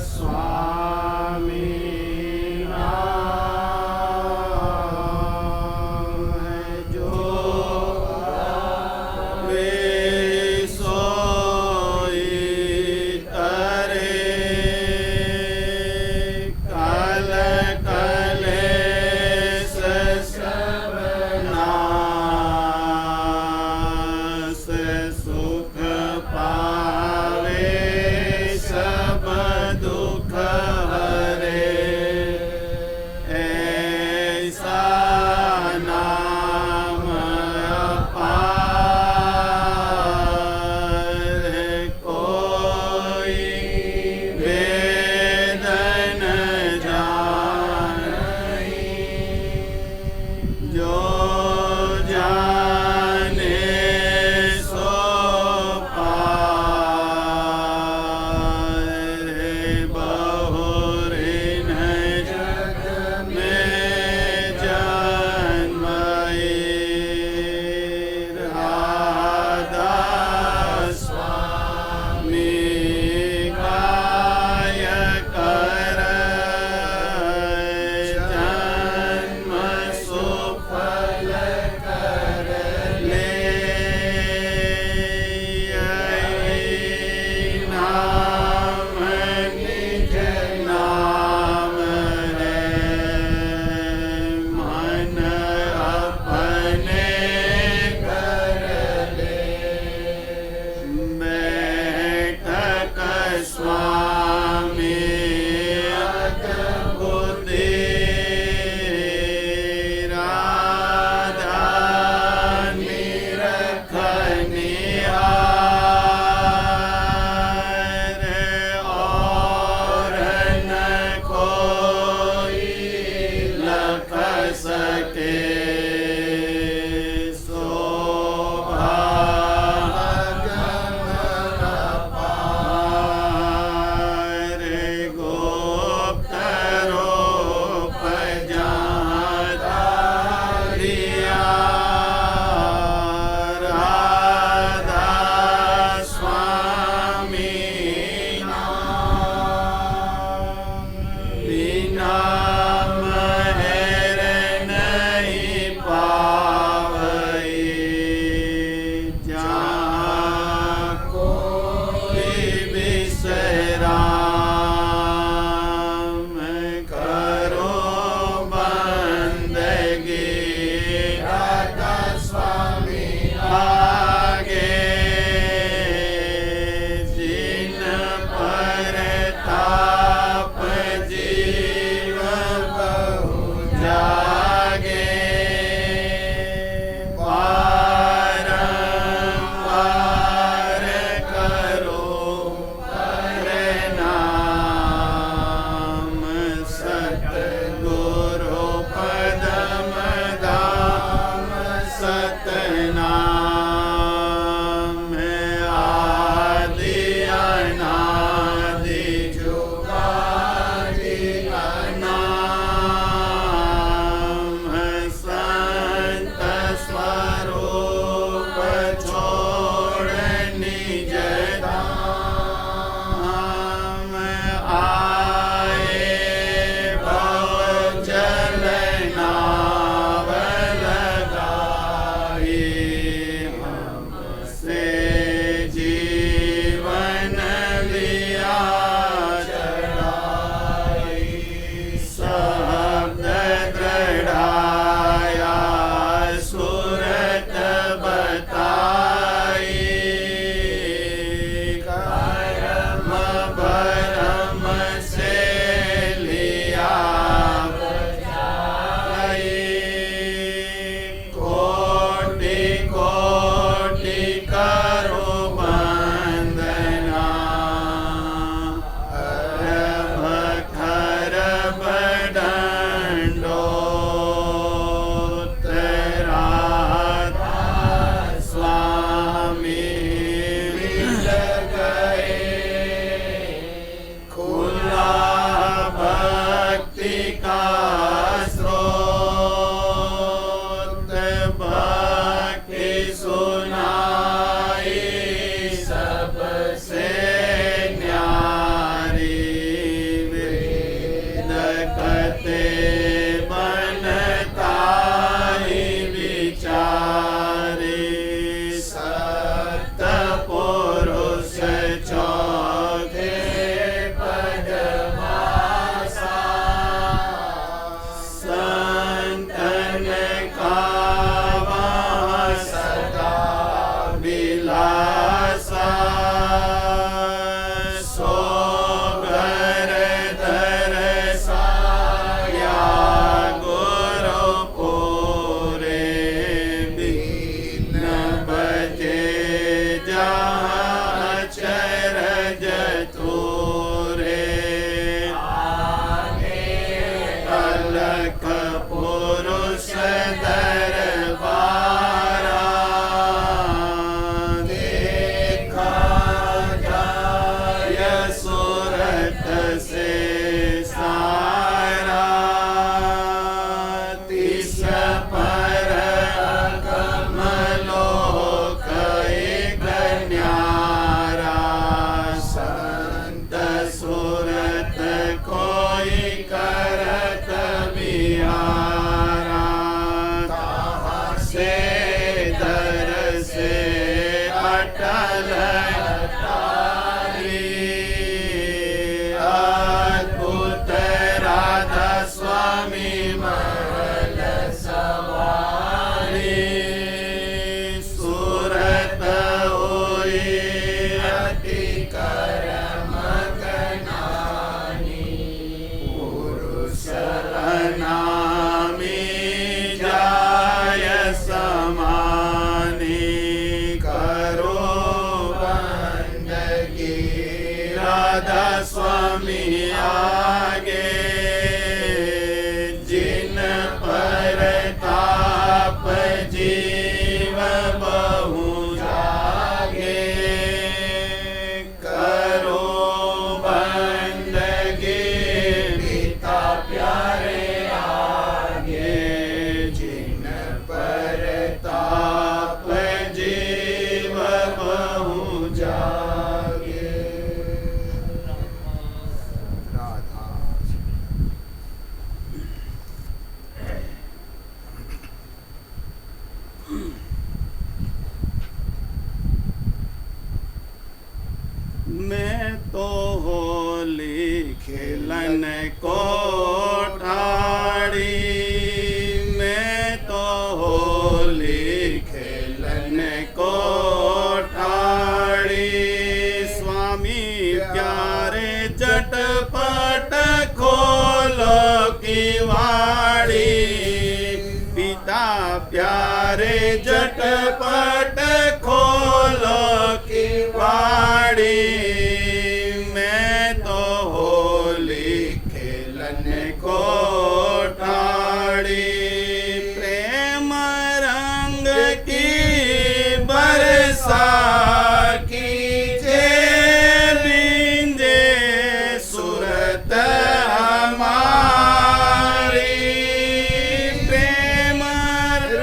स्वामी नाम है जो वे सोई तरे कल कलेस सब नास सुख पावे सब दुख अटल तारी अद्भुत राधा स्वामी महल सवारी सूरत होई अति करम गनानी पुरुष नामी जाय समानी करो बंदगी राधा स्वामी आगे जिन पर ताप जीव बहु जागे करो बंदगी पिता प्यारे आगे जिन पर ताप जीव बहु जागे राधा मैं तो होली खेलन को ठाड़ी मैं तो होली खेलन को ठाड़ी स्वामी प्यारे झटपट खोलो की वाड़ी पिता प्यारे झटपट खोलो की वाड़ी मैं तो होली खेलन को ठाड़ी प्रेम रंग की बरसा कीजे बिंजे सूरत हमारी प्रेम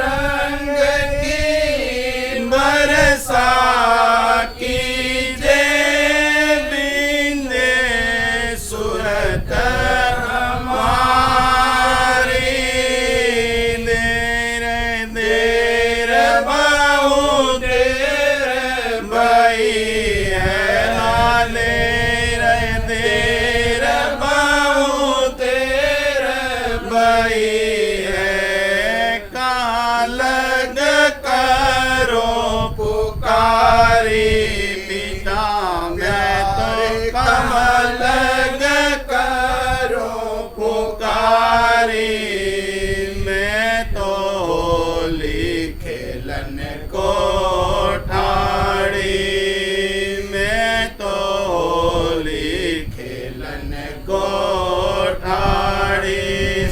रंग की बरसा कीजे बिंदे सूरत हमारी देर देर बहु देर भई है देर देर बहु देर भई है कालग करो पुकारी पिता मैं तो कमलग करो पुकारी मैं तो होली खेलन को ठाड़ी मैं तो होली खेलन को ठाड़ी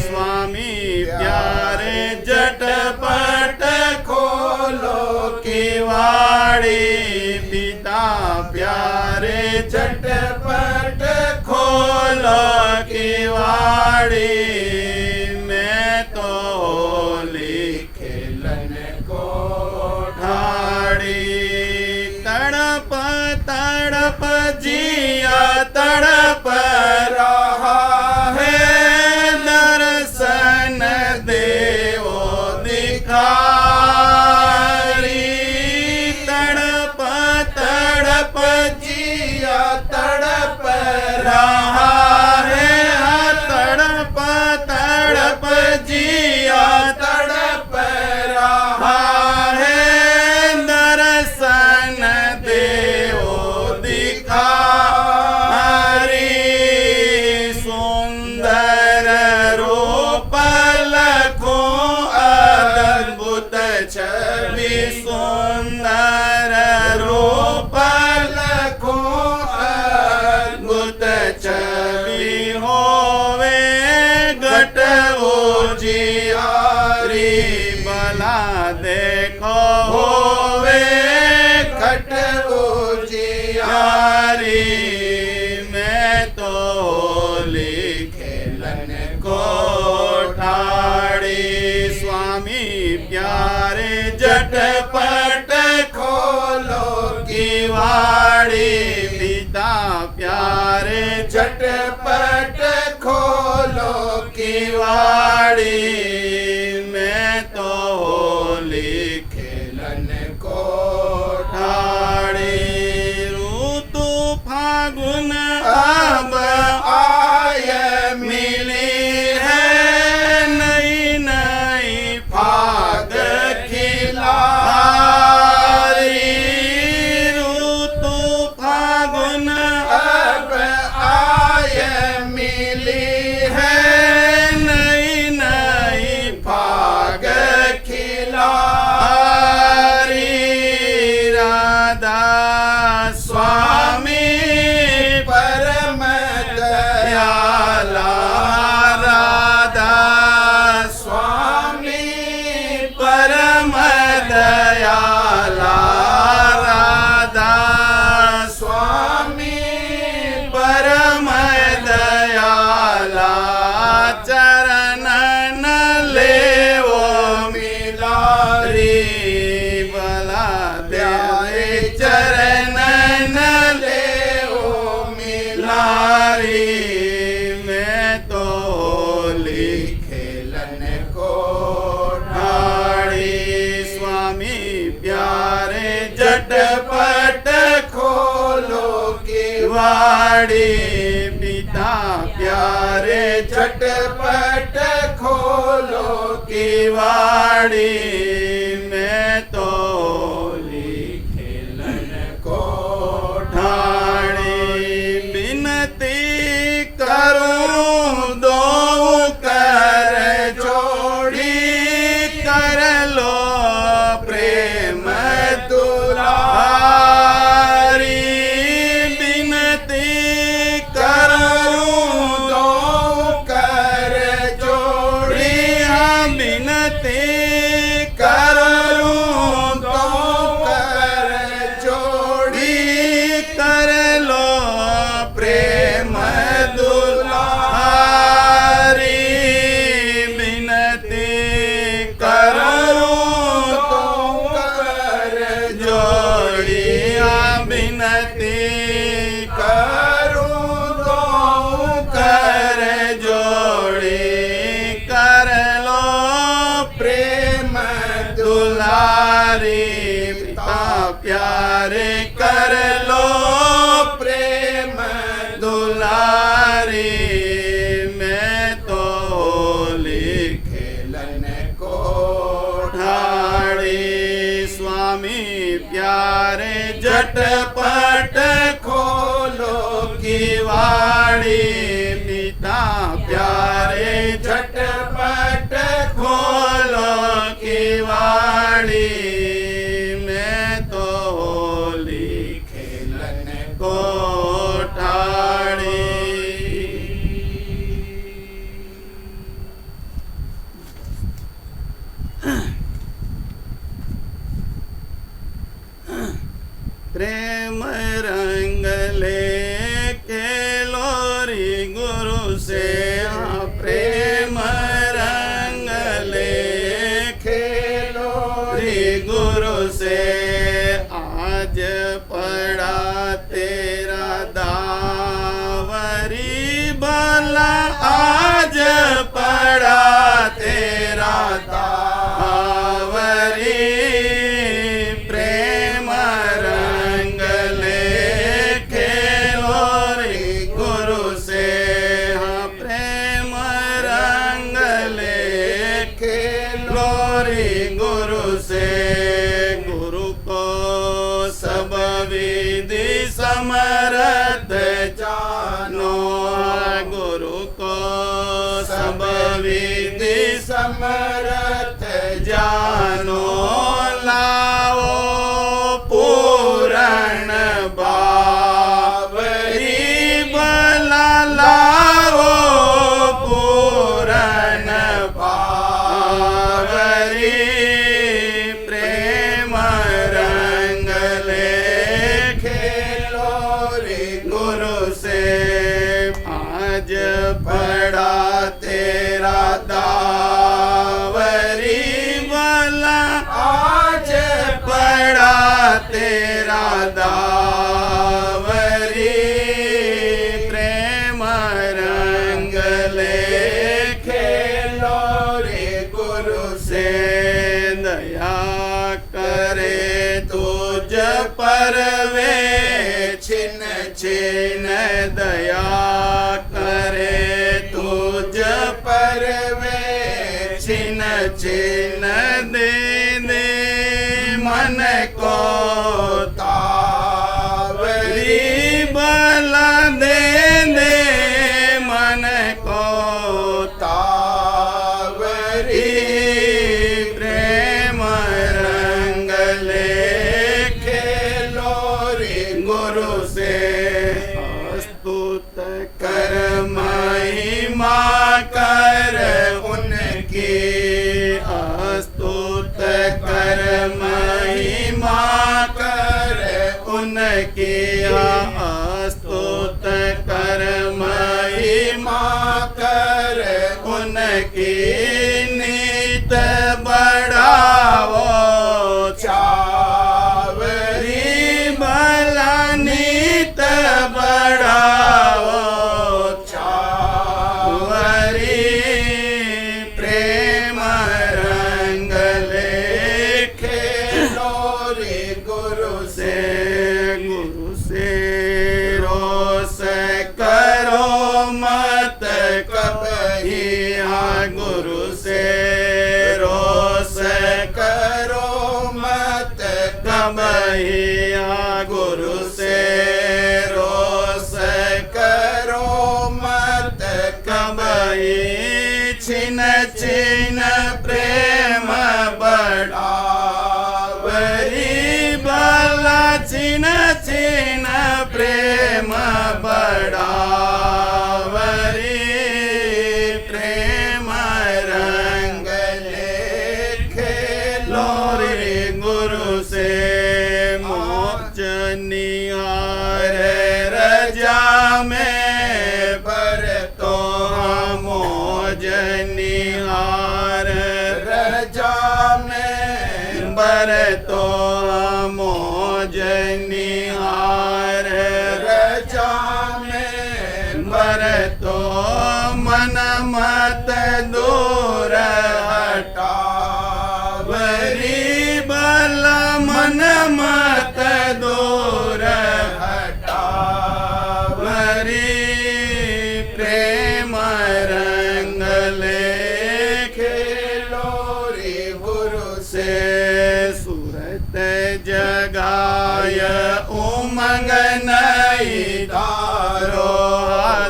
स्वामी प्यारे झटपट खोलो की वाड़ी पिता प्यारे झटपट खोलो की वाड़ी मैं तो होली खेलन को ठाड़ी तड़प तड़प जिया तड़प रहा है दर्शन देवो दिखारी तड़प तड़प जिया तड़प रहा है तड़प तड़प जिया तड़प रहा है दर्शन देवो दिखारी सुंदर रूप लखो अद्भुत छवि सुंदर रूप लखो अद्भुत छवि होवे घट जियारी भला देखो होवे घट जियारी मैं तो होली खेलन को ठाड़ी स्वामी प्यारे झटपट खोलो की वाड़ी पिता प्यारे झटपट खोलो की वाड़ी मैं तो होली खेलन को ठाड़ी वाड़ी पिता प्यारे झटपट खोलो की वाड़ी मैं तो खेलन को ठाणी बिनती करूं दो कर जोड़ी कर लो प्रेम दुलारी बिनती करूं दो कर जोड़ी हाँ बिनती करूं दो कर जोड़ी कर लो प्रेम दुलारी बिनती करूं दो कर जोड़ी हाँ बिनती करूं दो कर जोड़ी कर लो प्रेम दुलारी पिता प्यारे कर लो प्रेम दुलारी मैं तो खेलन को ठाड़ी स्वामी प्यारे झटपट खोलो की वाड़ी पिता प्यारे झटपट खोलो की वाड़ी मैं तो खेलन को ठाड़ी प्रेम रंग ले खेलो रे गुरु से हाँ प्रेम रंग ले खेलो रे गुरु से आज पड़ा तेरा दावरी भला आज पड़ा तेरा दावरी प्रेम रंग ले खेलो रे गुरु से हाँ प्रेम रंग ले खेलो रे गुरु से गुरु को सब विधि समर्थ जानो गुरु को सब विधि समर्थ जानो लाओ पूरण बावरी भला लाओ पूरण बावरी प्रेम रंग ले खेलो रे गुरु से आज पड़ा तेरा दावरी भला आज पड़ा तेरा दावरी प्रेम रंग ले खेलो रे गुरु से दया करे तुझ पर वे छिन छिन दया करे तुझ पर वे छिन छिन दे दे मन को तावरी भला दे दे मन को तावरी प्रेम रंग ले खेलो रे गुरु से स्तुत कर महिमा कर उनकी स्तुत कर महिमा कर उनकी स्तुत कर महिमा कर उनकी नीत बढ़ाओ चावरी भला नीत बढ़ाओ चावरी प्रेम रंग ले खेलो रे गुरु से निहार रजा में बरतो मौज निहार रजा में बरतो मौज निहार रजा में बरतो मन मत दूर हटा बरी बला मन मत दूर हटा बरी प्रेम रंग ले खेलो रे गुरु से सूरत जगाय उमंग नई तारो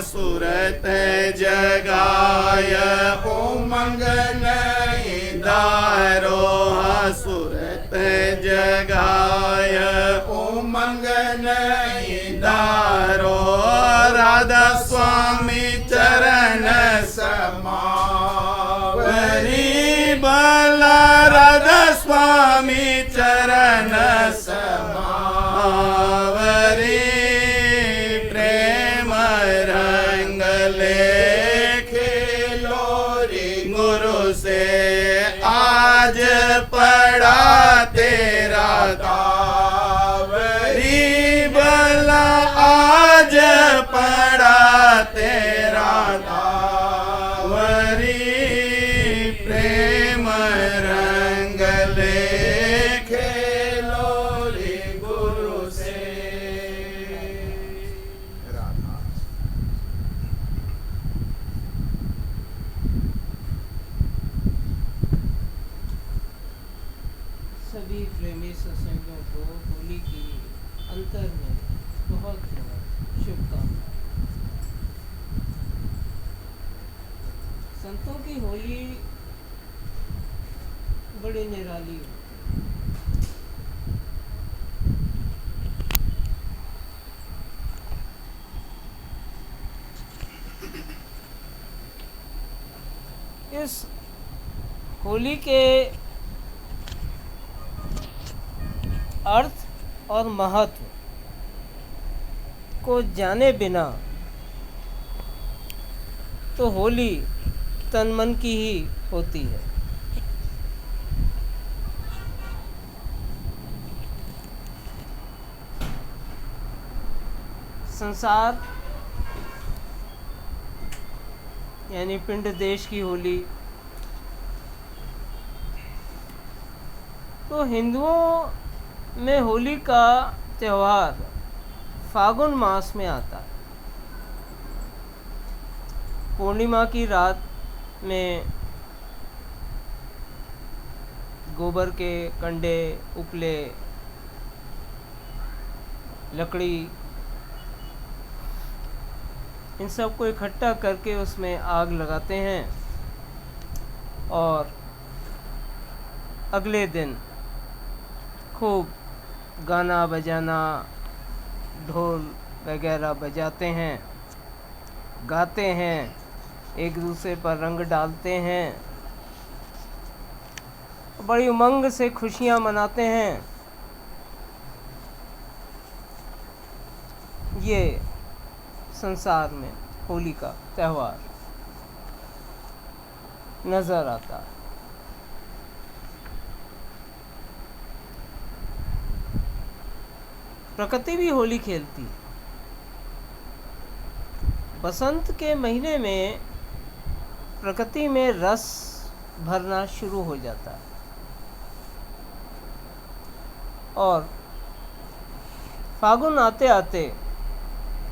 सूरत जगाय उमंग नई दारो सूरत जगाय उमंग नई दारो राधा स्वामी चरण समावरी बाला राधा स्वामी चरण समावरी प्रेम रंग ले खेलो रे गुरु से आज पड़ा तेरा दावरी बला आज पड़ा तेरा दावरी प्रेम रंग ले खेलो रे गुरु से। राधा सभी प्रेमी सत्संगियों को होली की अंतर में बहुत बहुत शुभकामनाएं। संतों की होली बड़ी निराली होती है। इस होली के अर्थ और महत्व को जाने बिना तो होली तन मन की ही होती है। संसार यानी पिंड देश की होली तो हिंदुओं में होली का त्यौहार फागुन मास में आता है। पूर्णिमा की रात में गोबर के कंडे, उपले, लकड़ी इन सब को इकट्ठा करके उसमें आग लगाते हैं और अगले दिन खूब गाना बजाना, ढोल वगैरह बजाते हैं, गाते हैं, एक दूसरे पर रंग डालते हैं, बड़ी उमंग से खुशियां मनाते हैं। ये संसार में होली का त्यौहार नजर आता है। प्रकृति भी होली खेलती है। बसंत के महीने में प्रकृति में रस भरना शुरू हो जाता है और फागुन आते आते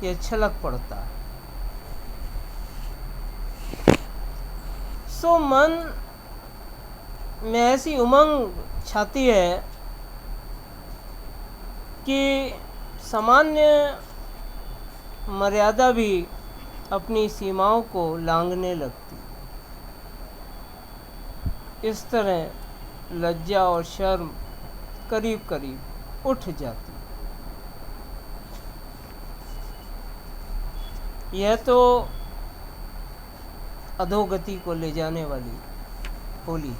ये छलक पड़ता है। सो मन में ऐसी उमंग छाती है कि सामान्य मर्यादा भी अपनी सीमाओं को लांघने लगती। इस तरह लज्जा और शर्म करीब करीब उठ जाती। यह तो अधोगति को ले जाने वाली होली।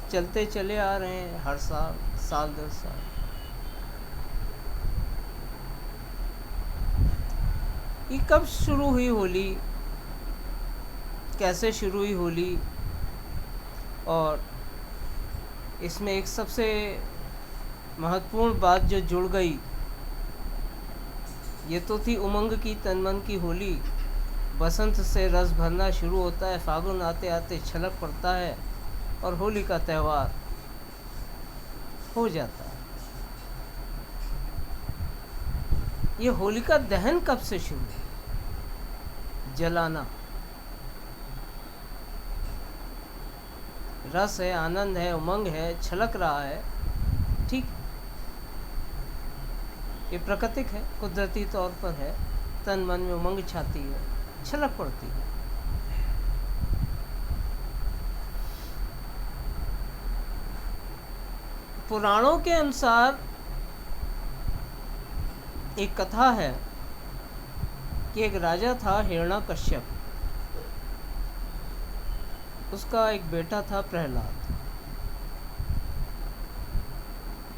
चलते चले आ रहे हैं हर साल, साल दर साल। ये कब शुरू हुई होली, कैसे शुरू हुई होली, और इसमें एक सबसे महत्वपूर्ण बात जो जुड़ गई, ये तो थी उमंग की तन मन की होली। बसंत से रस भरना शुरू होता है, फागुन आते आते छलक पड़ता है और होली का त्यौहार हो जाता है। ये होलिका दहन कब से शुरू हुआ? जलाना, रस है, आनंद है, उमंग है, छलक रहा है, ठीक, ये प्राकृतिक है, कुदरती तौर पर है। तन मन में उमंग छाती है, छलक पड़ती है। पुराणों के अनुसार एक कथा है कि एक राजा था हिरण्यकश्यप, उसका एक बेटा था प्रहलाद।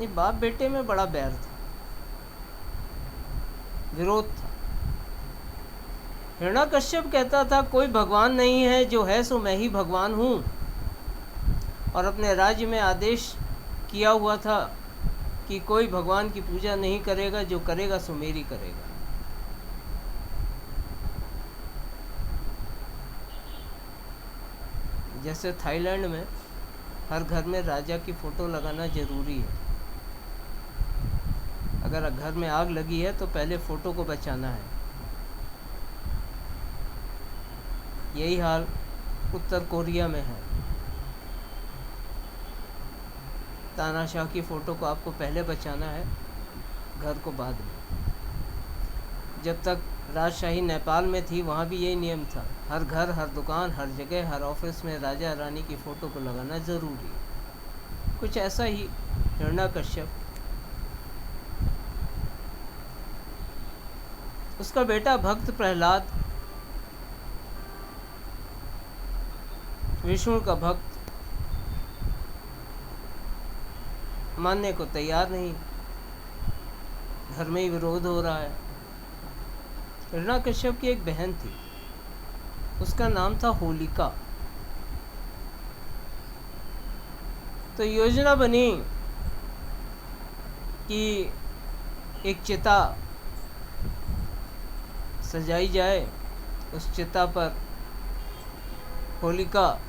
ये बाप बेटे में बड़ा बैर था, विरोध था। हिरण्यकश्यप कहता था कोई भगवान नहीं है, जो है सो मैं ही भगवान हूँ, और अपने राज्य में आदेश किया हुआ था कि कोई भगवान की पूजा नहीं करेगा, जो करेगा सो मेरी करेगा। जैसे थाईलैंड में हर घर में राजा की फ़ोटो लगाना ज़रूरी है। अगर घर में आग लगी है तो पहले फ़ोटो को बचाना है। यही हाल उत्तर कोरिया में है। तानाशाह की फ़ोटो को आपको पहले बचाना है, घर को बाद में। जब तक राजशाही नेपाल में थी वहाँ भी यही नियम था, हर घर, हर दुकान, हर जगह, हर ऑफिस में राजा रानी की फ़ोटो को लगाना ज़रूरी है। कुछ ऐसा ही हिरण्यकश्यप, उसका बेटा भक्त प्रहलाद, विष्णु का भक्त, मानने को तैयार नहीं, घर में ही विरोध हो रहा है। हिरण्यकश्यप की एक बहन थी, उसका नाम था होलिका। तो योजना बनी कि एक चिता सजाई जाए, उस चिता पर होलिका,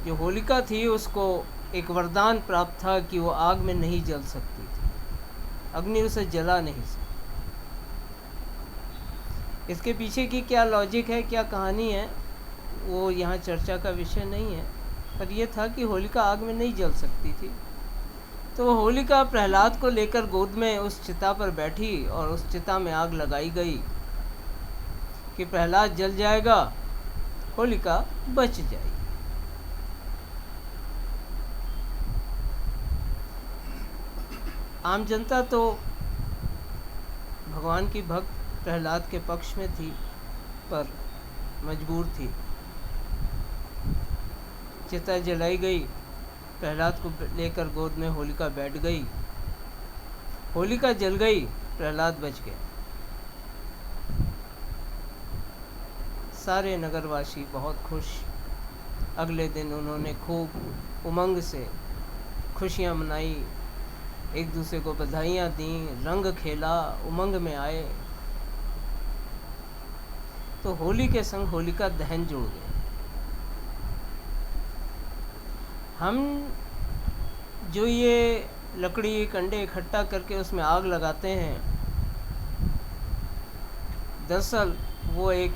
जो होलिका थी उसको एक वरदान प्राप्त था कि वो आग में नहीं जल सकती थी, अग्नि उसे जला नहीं सकती। इसके पीछे की क्या लॉजिक है, क्या कहानी है, वो यहाँ चर्चा का विषय नहीं है, पर यह था कि होलिका आग में नहीं जल सकती थी। तो वो होलिका प्रहलाद को लेकर गोद में उस चिता पर बैठी और उस चिता में आग लगाई गई कि प्रहलाद जल जाएगा, होलिका बच जाएगी। आम जनता तो भगवान की भक्त प्रहलाद के पक्ष में थी, पर मजबूर थी। चिता जलाई गई, प्रहलाद को लेकर गोद में होलिका बैठ गई, होलिका जल गई, प्रहलाद बच गया। सारे नगरवासी बहुत खुश। अगले दिन उन्होंने खूब उमंग से खुशियाँ मनाई, एक दूसरे को बधाइयाँ दी, रंग खेला, उमंग में आए। तो होली के संग होलिका दहन जुड़ गए। हम जो ये लकड़ी कंडे इकट्ठा करके उसमें आग लगाते हैं, दरअसल वो एक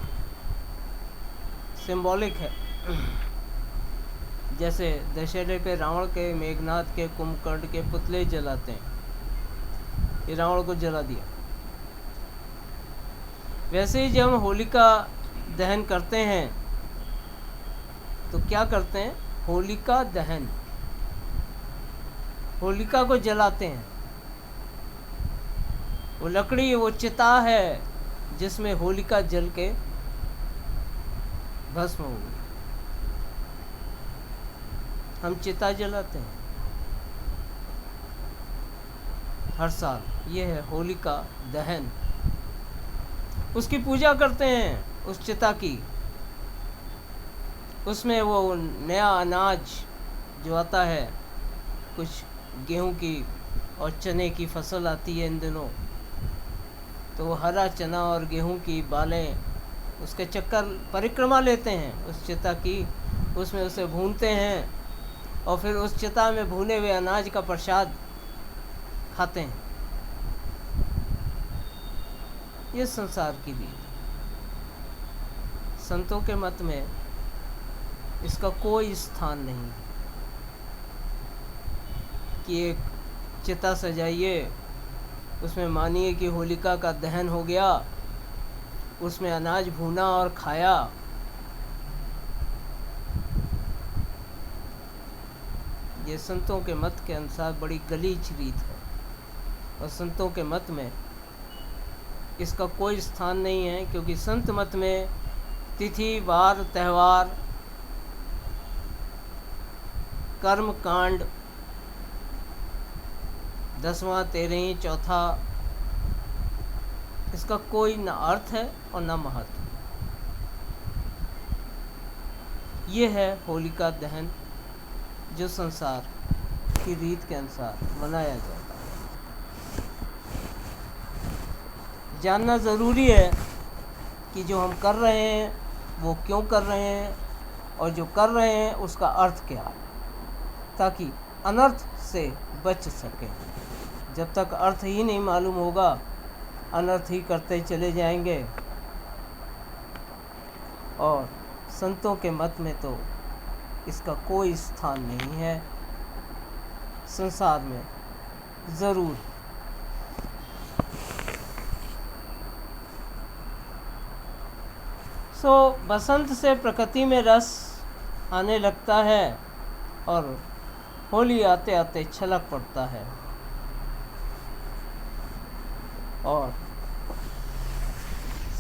सिंबॉलिक है। जैसे दशहरे पे रावण के, मेघनाथ के, कुंभकर्ण के पुतले जलाते हैं, ये रावण को जला दिया। वैसे ही जब हम होलिका दहन करते हैं तो क्या करते हैं? होलिका दहन, होलिका को जलाते हैं। वो लकड़ी, वो चिता है जिसमें होलिका जल के भस्म हो गई। हम चिता जलाते हैं हर साल। ये है होलिका दहन। उसकी पूजा करते हैं उस चिता की। उसमें वो नया अनाज जो आता है, कुछ गेहूं की और चने की फसल आती है इन दिनों, तो वो हरा चना और गेहूं की बालें उसके चक्कर परिक्रमा लेते हैं उस चिता की। उसमें उसे भूनते हैं और फिर उस चिता में भुने हुए अनाज का प्रसाद खाते हैं। ये संसार की रीत। संतों के मत में इसका कोई स्थान नहीं कि एक चिता सजाइए, उसमें मानिए कि होलिका का दहन हो गया, उसमें अनाज भूना और खाया। ये संतों के मत के अनुसार बड़ी गलीच रीत है और संतों के मत में इसका कोई स्थान नहीं है, क्योंकि संत मत में तिथि, वार, त्यौहार, कर्म कांड, 10वां, 13, चौथा, इसका कोई न अर्थ है और न महत्व। ये है होलिका दहन जो संसार की रीत के अनुसार मनाया जाता है। जानना ज़रूरी है कि जो हम कर रहे हैं वो क्यों कर रहे हैं और जो कर रहे हैं उसका अर्थ क्या है, ताकि अनर्थ से बच सकें। जब तक अर्थ ही नहीं मालूम होगा, अनर्थ ही करते चले जाएंगे। और संतों के मत में तो इसका कोई स्थान नहीं है संसार में। ज़रूर बसंत से प्रकृति में रस आने लगता है और होली आते आते छलक पड़ता है और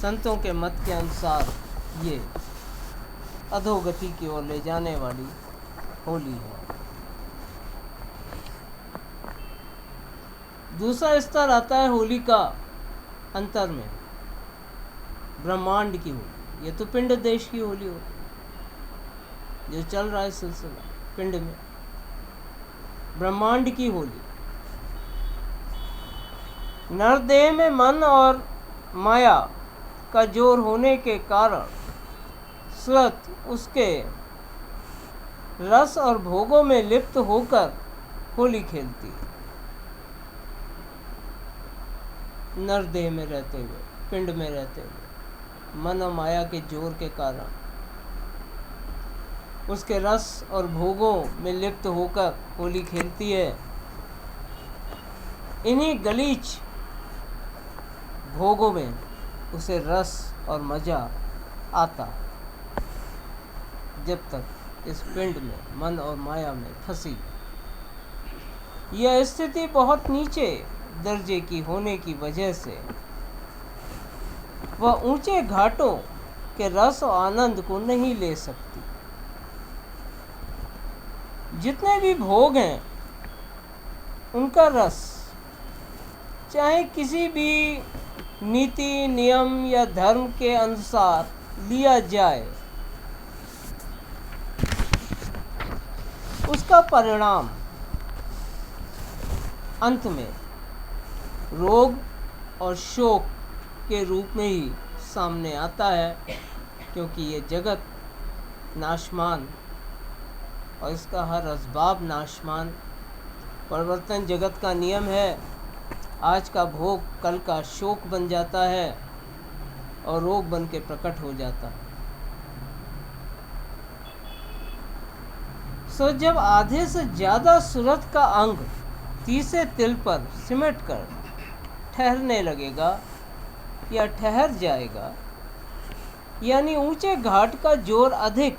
संतों के मत के अनुसार ये अधोगति की ओर ले जाने वाली होली है। दूसरा स्तर आता है होली का अंतर में, ब्रह्मांड की होली। ये तो पिंड देश की होली होती जो चल रहा है सिलसिला पिंड में। ब्रह्मांड की होली नरदेह में मन और माया का जोर होने के कारण सुरत उसके रस और भोगों में लिप्त होकर होली खेलती है। नरदेह में रहते हुए, पिंड में रहते हुए, मन और माया के जोर के कारण उसके रस और भोगों में लिप्त होकर होली खेलती है। इन्हीं गलीच भोगों में उसे रस और मज़ा आता जब तक इस पिंड में मन और माया में फंसी। यह स्थिति बहुत नीचे दर्जे की होने की वजह से वह ऊंचे घाटों के रस और आनंद को नहीं ले सकती। जितने भी भोग हैं उनका रस चाहे किसी भी नीति, नियम या धर्म के अनुसार लिया जाए, उसका परिणाम अंत में रोग और शोक के रूप में ही सामने आता है, क्योंकि ये जगत नाशमान और इसका हर असबाब नाशमान। परिवर्तन जगत का नियम है। आज का भोग कल का शोक बन जाता है और रोग बन के प्रकट हो जाता है। जब आधे से ज़्यादा सूरत का अंग तीसरे तिल पर सिमट कर ठहरने लगेगा या ठहर जाएगा, यानी ऊंचे घाट का जोर अधिक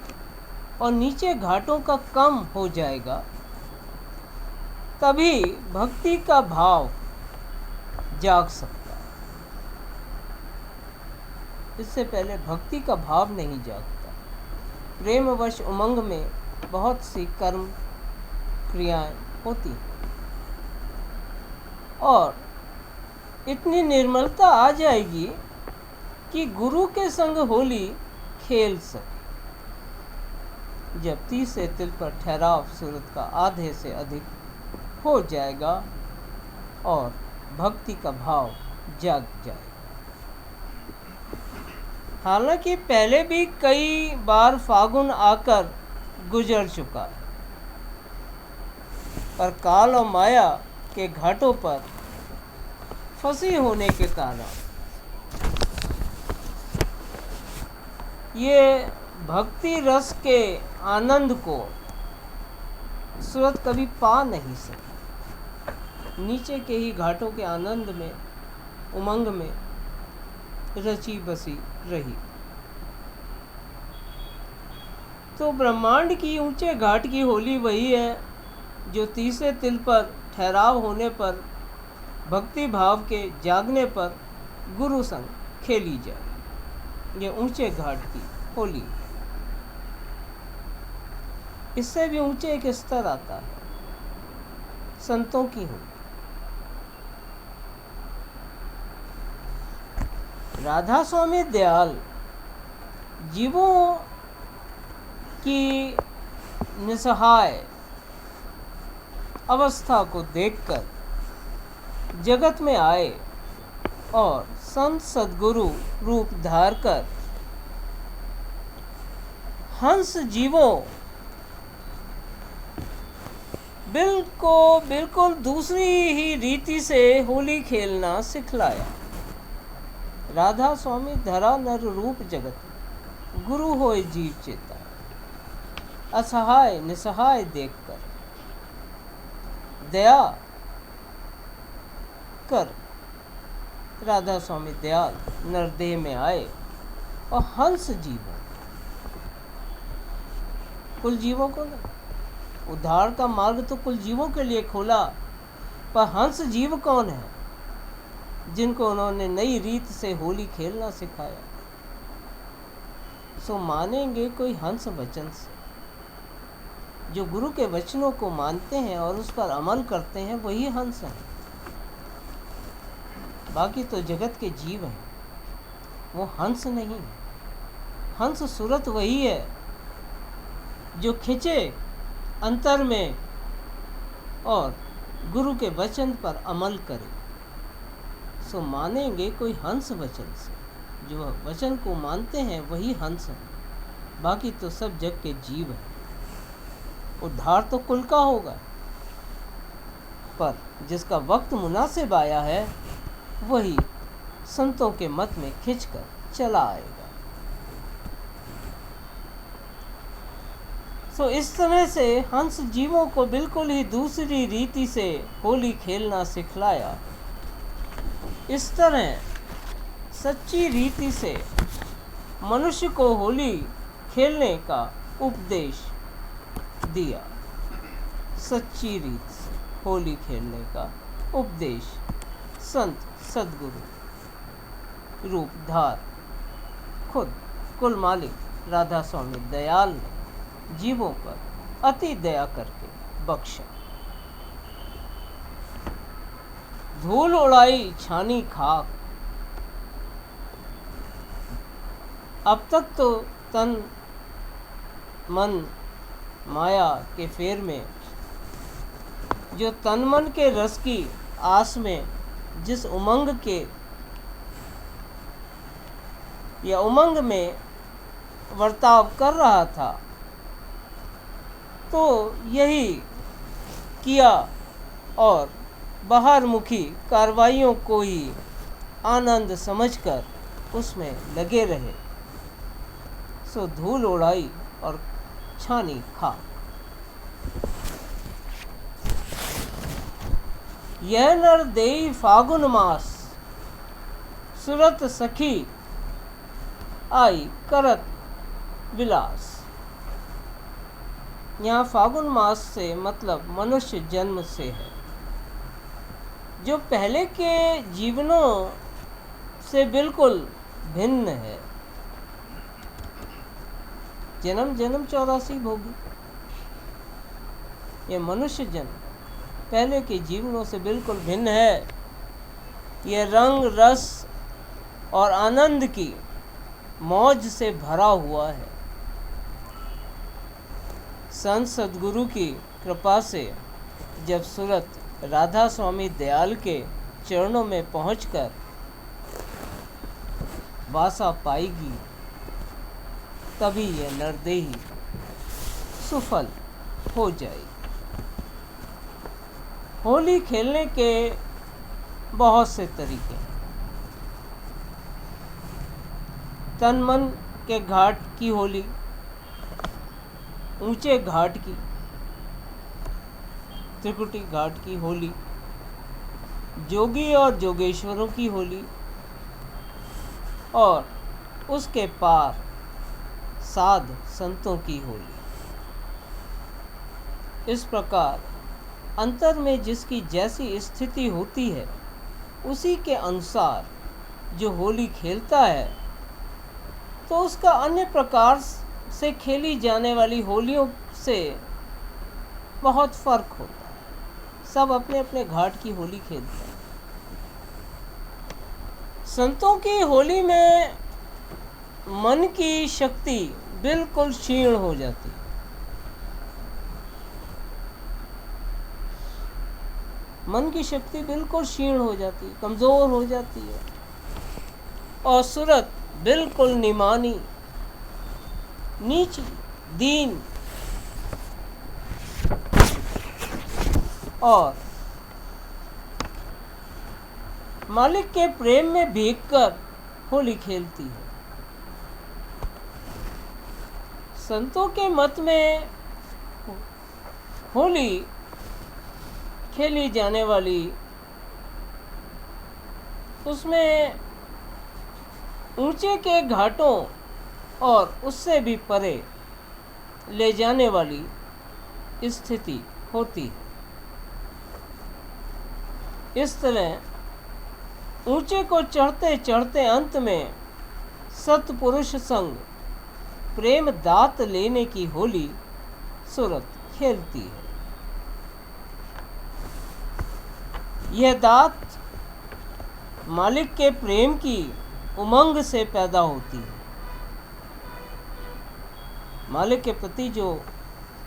और नीचे घाटों का कम हो जाएगा, तभी भक्ति का भाव जाग सकता है। इससे पहले भक्ति का भाव नहीं जागता। प्रेमवश उमंग में बहुत सी कर्म क्रियाएं होती हैं और इतनी निर्मलता आ जाएगी कि गुरु के संग होली खेल सके। जब 30 से तिल पर ठहराव सूरत का आधे से अधिक हो जाएगा और भक्ति का भाव जाग जाएगा। हालांकि पहले भी कई बार फागुन आकर गुजर चुका है, पर काल और माया के घाटों पर फंसी होने के कारण ये भक्ति रस के आनंद को सूरत कभी पा नहीं सकी। नीचे के ही घाटों के आनंद में, उमंग में रची बसी रही। तो ब्रह्मांड की ऊंचे घाट की होली वही है जो तीसरे तिल पर ठहराव होने पर, भक्ति भाव के जागने पर गुरु संग खेली जाए। ये ऊंचे घाट की होली। इससे भी ऊंचे एक स्तर आता है संतों की होली। राधा स्वामी दयाल जीवों की निसहाय अवस्था को देखकर जगत में आए और संत सद्गुरु रूप धार कर हंस जीवों बिल्कुल दूसरी ही रीति से होली खेलना सिखलाया। राधा स्वामी धरा नर रूप जगत, गुरु होए जीव चेता, असहाय निसहाय देखकर दया कर राधा स्वामी दयाल नरदेह में आए और हंस जीवों, कुल जीवों को नहीं, उद्धार का मार्ग तो कुल जीवों के लिए खोला, पर हंस जीव कौन है जिनको उन्होंने नई रीत से होली खेलना सिखाया। सो मानेंगे कोई हंस वचन से। जो गुरु के वचनों को मानते हैं और उस पर अमल करते हैं वही हंस हैं। बाकी तो जगत के जीव हैं, वो हंस नहीं। हंस सूरत वही है जो खिंचे अंतर में और गुरु के वचन पर अमल करे। सो मानेंगे कोई हंस वचन से। जो वचन को मानते हैं वही हंस हैं, बाकी तो सब जग के जीव हैं। उद्धार तो कुल का होगा, पर जिसका वक्त मुनासिब आया है वही संतों के मत में खिंचकर चला आएगा। सो इस तरह से हंस जीवों को बिल्कुल ही दूसरी रीति से होली खेलना सिखलाया। इस तरह सच्ची रीति से मनुष्य को होली खेलने का उपदेश दिया। सच्ची रीत से होली खेलने का उपदेश संत सद्गुरु रूप धार खुद कुल मालिक राधा स्वामी दयाल ने जीवों पर अति दया करके बख्शा। धूल उड़ाई छानी खाक, अब तक तो तन मन माया के फेर में, जो तन मन के रस की आस में जिस उमंग के या उमंग में वर्ताव कर रहा था, तो यही किया और बाहरमुखी कार्रवाइयों को ही आनंद समझकर उसमें लगे रहे। सो धूल उड़ाई और छानी खा। यह नर देई फागुन मास, सुरत सखी आई करत विलास। यहाँ फागुन मास से मतलब मनुष्य जन्म से है, जो पहले के जीवनों से बिल्कुल भिन्न है। जन्म जन्म 84 भोगी। ये मनुष्य जन्म पहले के जीवनों से बिल्कुल भिन्न है। ये रंग रस और आनंद की मौज से भरा हुआ है। संत सद्गुरु की कृपा से जब सूरत राधा स्वामी दयाल के चरणों में पहुंचकर वासा पाएगी, तभी यह नरदेही सुफल हो जाएगी। होली खेलने के बहुत से तरीके हैं। तन मन के घाट की होली, ऊंचे घाट की, त्रिकुटी घाट की होली, जोगी और जोगेश्वरों की होली, और उसके पार साध संतों की होली। इस प्रकार अंतर में जिसकी जैसी स्थिति होती है, उसी के अनुसार जो होली खेलता है, तो उसका अन्य प्रकार से खेली जाने वाली होलियों से बहुत फर्क होता है। सब अपने अपने घाट की होली खेलते हैं। संतों की होली में मन की शक्ति बिल्कुल क्षीण हो जाती है। मन की शक्ति बिल्कुल क्षीण हो जाती है, कमज़ोर हो जाती है, और सूरत बिल्कुल निमानी, नीची, दीन और मालिक के प्रेम में भीगकर होली खेलती है। संतों के मत में होली खेली जाने वाली, उसमें ऊंचे के घाटों और उससे भी परे ले जाने वाली स्थिति होती है। इस तरह ऊंचे को चढ़ते चढ़ते अंत में सतपुरुष संग प्रेम दात लेने की होली सूरत खेलती है। यह दात मालिक के प्रेम की उमंग से पैदा होती है। मालिक के प्रति जो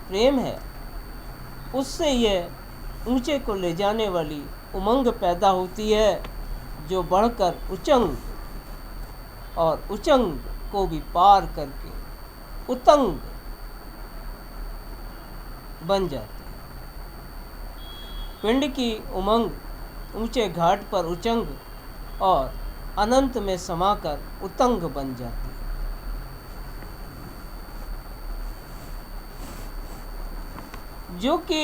प्रेम है, उससे यह ऊंचे को ले जाने वाली उमंग पैदा होती है, जो बढ़कर उचंग और उचंग को भी पार करके उतंग बन जाती है। पिंड की उमंग ऊंचे घाट पर उचंग और अनंत में समाकर उतंग बन जाती है। जो कि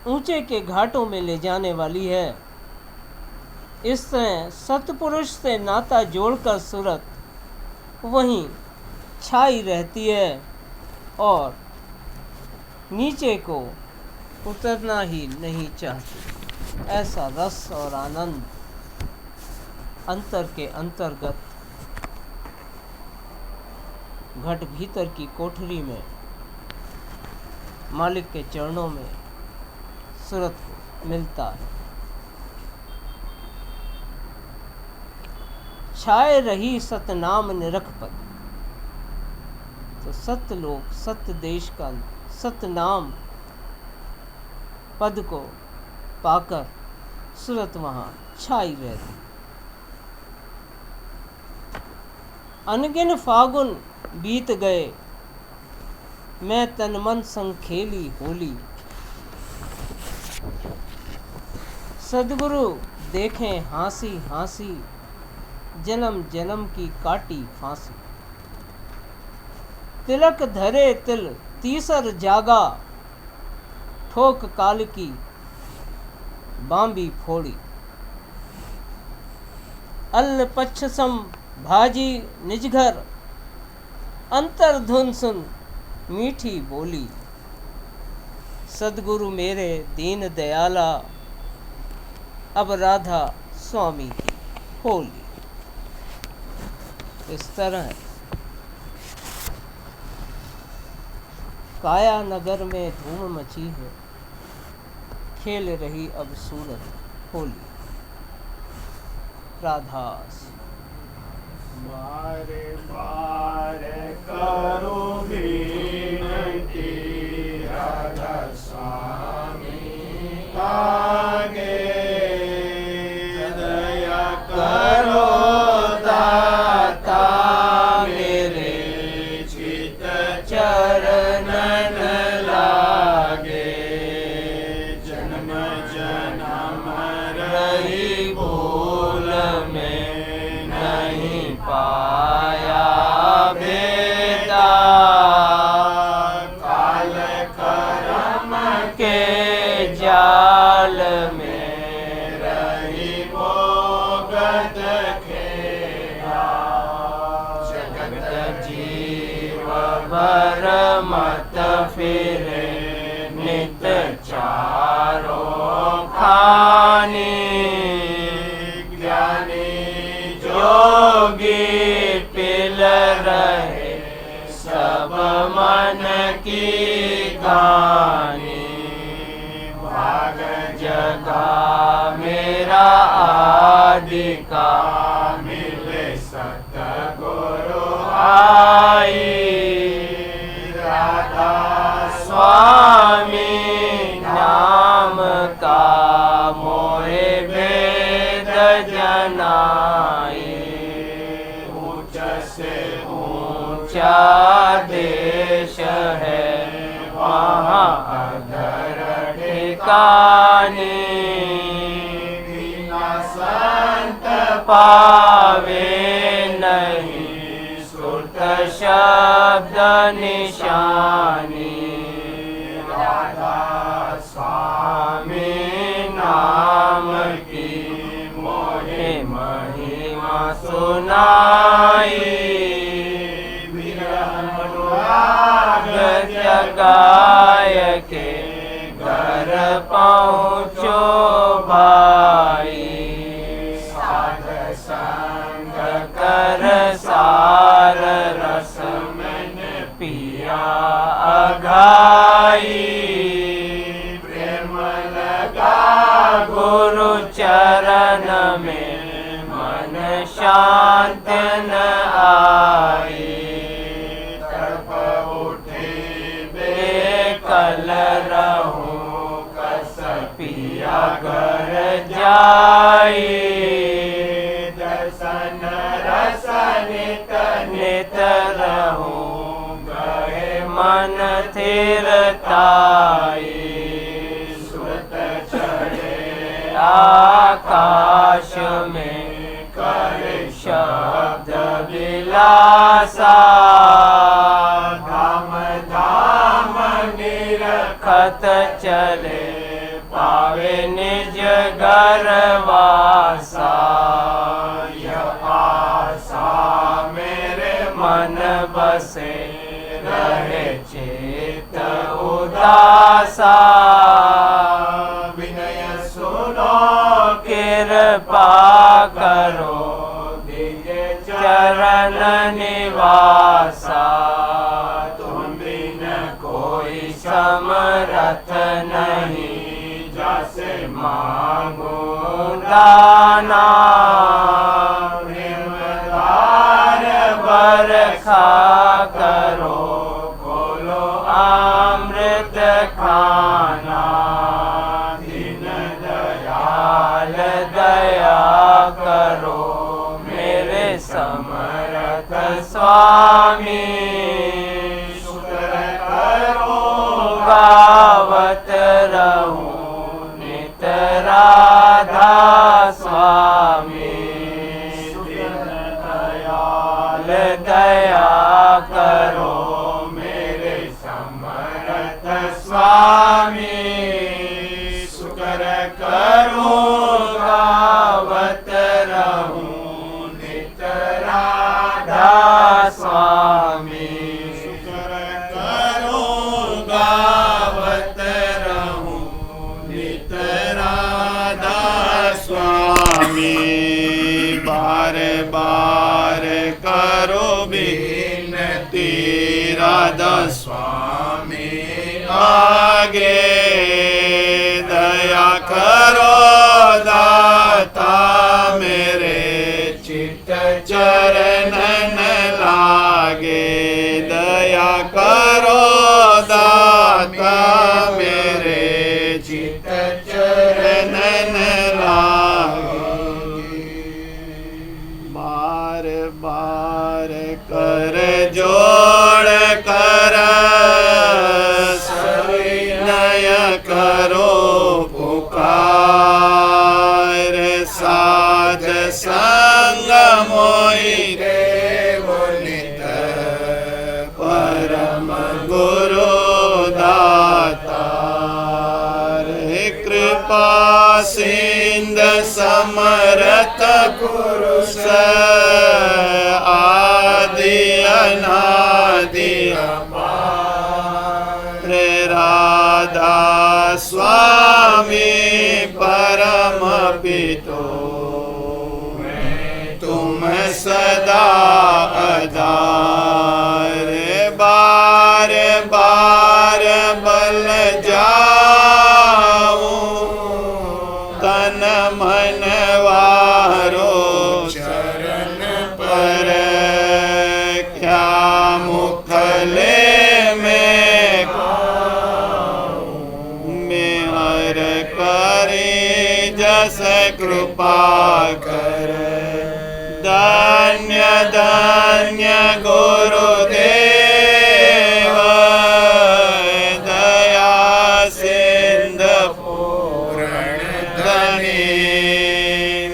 ऊंचे के घाटों में ले जाने वाली है। इस तरह सतपुरुष से नाता जोड़कर सूरत वहीं छाई रहती है और नीचे को उतरना ही नहीं चाहती। ऐसा रस और आनंद अंतर के अंतर्गत घट भीतर की कोठरी में मालिक के चरणों में सूरत को मिलता है। छाए रही सतनाम निरख पद, तो सत्य लोक सत्य देश का सतनाम पद को पाकर सूरत वहाँ छाई रहती। अनगिन फागुन बीत गए, मैं तन मन संग खेली होली। सद्गुरु देखें हांसी हांसी, जन्म जन्म की काटी फांसी। तिलक धरे तिल तीसर जागा, ठोक काल की बांबी फोड़ी। अल्ल पच्छ सम भाजी निज घर, अंतर धुन सुन मीठी बोली। सद्गुरु मेरे दीन दयाला, अब राधा स्वामी की होली। इस तरह काया नगर में धूम मची है, खेल रही अब सूरत होली। राधास बार बार करो विनती राधा स्वामी आगे, दया करो दाता मेरे चित चरणन लागे। जन्म जन्म रही भूल में नहीं पाया बेटा, काल करम के जाल में रही भोगत खेला। जगत जीव भर मत फिरे, नित चारों खानी। ज्ञानी योगी पिल रहे, सब मन की गानी। भाग जगा मेरा आदि का, मिले सतगुरु आई। राधा स्वामी नाम का मोहे वेद जनाई। ऊंच से ऊंचा देश है, वहाँ अधर ठिकाने। बिना संत पावे नहीं, सुरत शब्द निशानी। राधा स्वामी नाम की मोहे महिमा सुनाई। अनुराग जगाय के घर पहुँचो भाई। साध संग कर सार रस मन पिया अघाई। प्रेम लगा गुरु चरण में मन शांत न आई। तड़प उठे बेकल रहूं कस पिया घर जाई। दर्शन रस नित नित रहूं गए मन थिरताई। सुरत चढ़े आकाश में कर शब्द विलासा। धाम धाम निरखत खत चले पावे निज घर वासा। यह आशा मेरे मन बसे रहे चित उदासा। विनय सुनो कृपा करो निज चरण निवासा। तुम बिन कोई समरथ नहीं, जैसे मांगो दाना। प्रेमदार बरखा करो खोलो अमृत खाना। दीन दयाल दया करो मेरे समर्थ स्वामी। शुक्र करो गावत रहूं नित राधा स्वामी। दयाल दया करो मेरे समर्थ स्वामी। शुक्र करो गावत रहूं नित राधा स्वामी। शुक्र करो गावत रहूं नित राधा स्वामी। बार बार करो विनती राधा स्वामी। करो दाता मेरे चित चरणन लागे, दया करो दाता मेरे चित चरणन लागे। बार बार कर जोड़ कर सविनय करो पुकार, साध संग मोहि देव नित परम गुरु दातार। कृपा सिंध समरथ पुरुष आदि अनादि अपार, राधा स्वामी परम पितो तुम सदा आधार। बार बार बल जाऊं तन मन वारो चरण पर, क्या मुखले में मेहर करे जस कृपा कर। धन्य धन्य गुरुदेव दया सिंध पूर्ण धनी,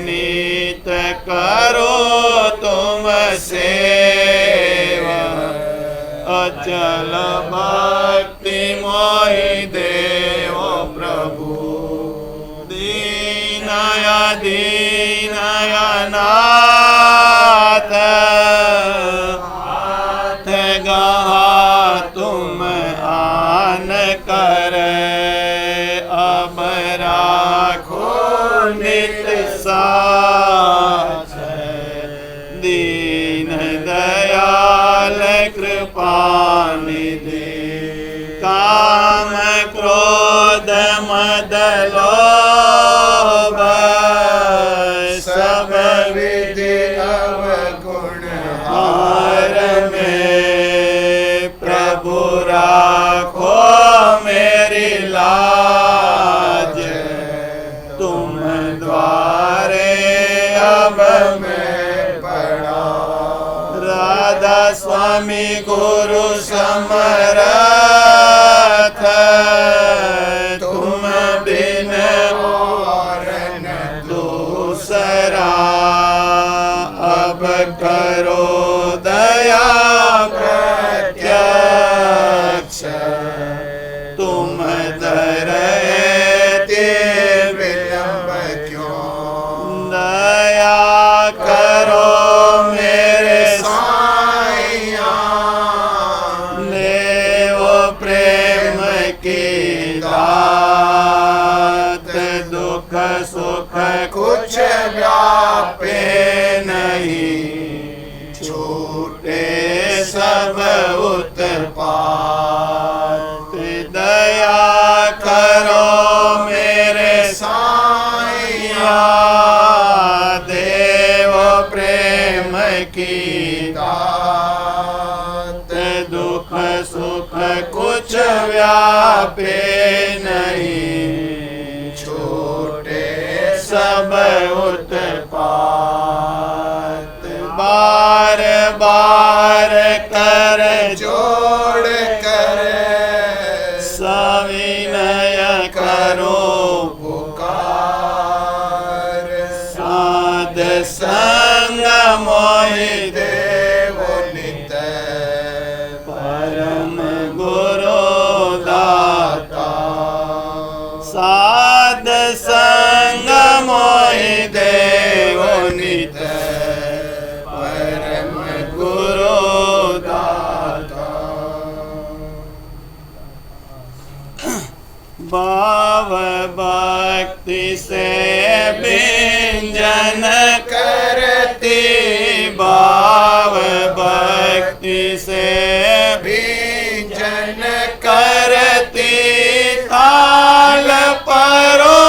नीत करो तुम सेवा, अचल भक्ति मोहि देव प्रभु। दीनया दीनया नाथ हाथ गहा तुम आन कर, अब राखो नित साथ, दीन दयाल कृपा निधि। काम क्रोध मद लोभ सब विधि अवगुण हार में, प्रभु राखो मेरी लाज, तुम द्वारे अब मैं पड़ा। राधा स्वामी गुरु समरथ तुम बिन और न दूसरा, अब करो दया प्रत्यक्ष, तुम धरते विलंब क्यों। दया करो मेरे साईं, देव प्रेम की दात, दुख सुख कुछ व्यापे नहीं, छूटे सब उत्पात। दया करो मेरे साईं, देव प्रेम की दात, दुख सुख कुछ व्यापे नहीं, छूटे सब उत्पात। बार बार कर जोड़ कर सविनय करो पुकार, साध संग मोहि देव नित परम गुरु दाता। साध संग मोहि देव नित परम गुरु दाता। भाव भक्ति से व्यंजन करती, भाव भक्ति से व्यंजन करती, ताल परो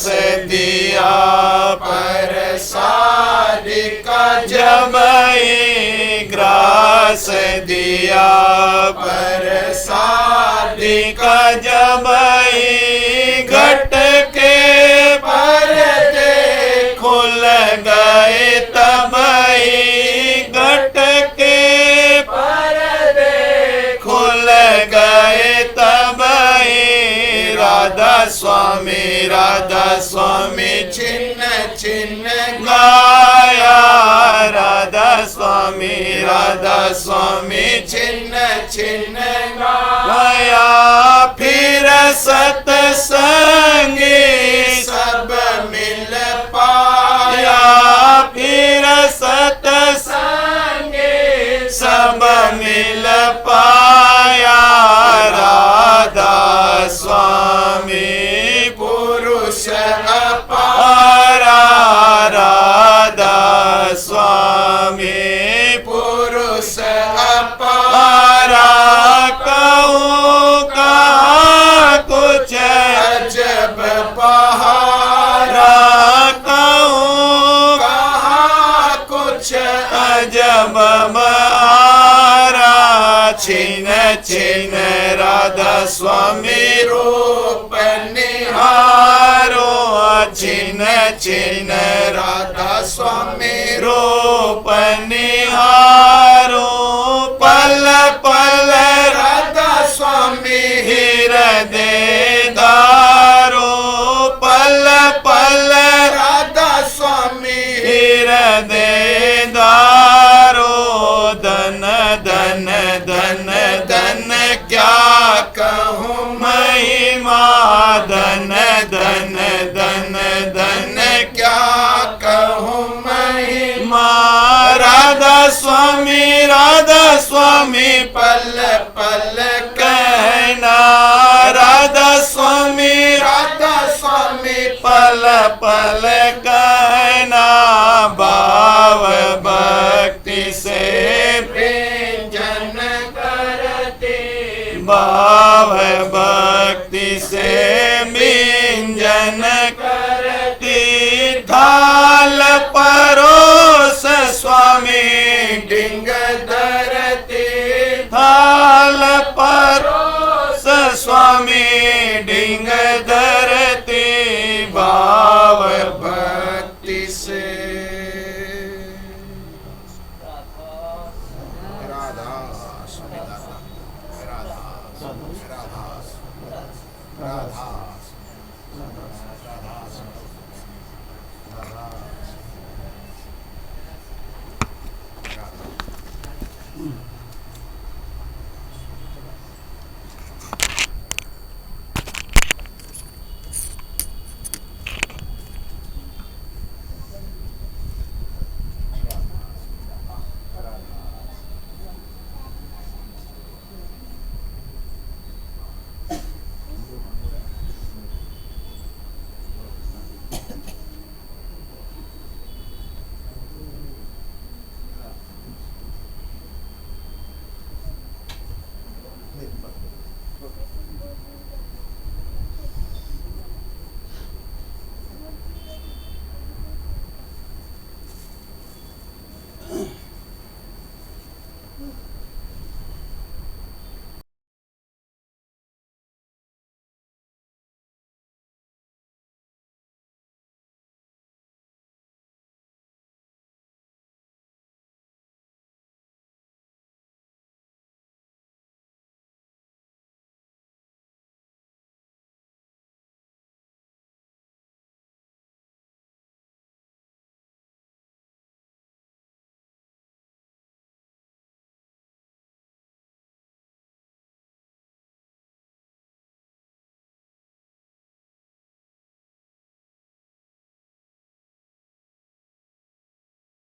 ग्रास दिया प्रसादी का जब ग्रास दिया प्रसादी का जब घट के पर्दे खुल गए तब घट के पर्दे खुल गए तब राधा स्वामी छिन्न छिन्न गाया राधा स्वामी छिन्न छिन्न गाया फिर सत्संगी सब मिल पाया फिर सत्संगी सब मिल पाया राधा स्वामी पुरुष अपारा राधा स्वामी पुरुष अपारा कहूँ कहाँ कुछ अजब पहाड़ा कहूँ कहाँ कुछ अजब महारा छिन छिन राधा स्वामी रूप निहारो छिन छिन राधा स्वामी रूप निहारो पल पल राधा स्वामी हृदय धारो पल पल राधा स्वामी हृदय धारो धन धन धन धन क्या कहूँ महिमा धन धन धन धन क्या कहूँ महिमा राधा स्वामी पल पल कहना राधा स्वामी पल पल कहना भाव भक्ति से व्यंजन करते भाव भक्ति से व्यंजन करती थाल परोस स्वामी डिंग धरती थाल परोस स्वामी डिंग धरती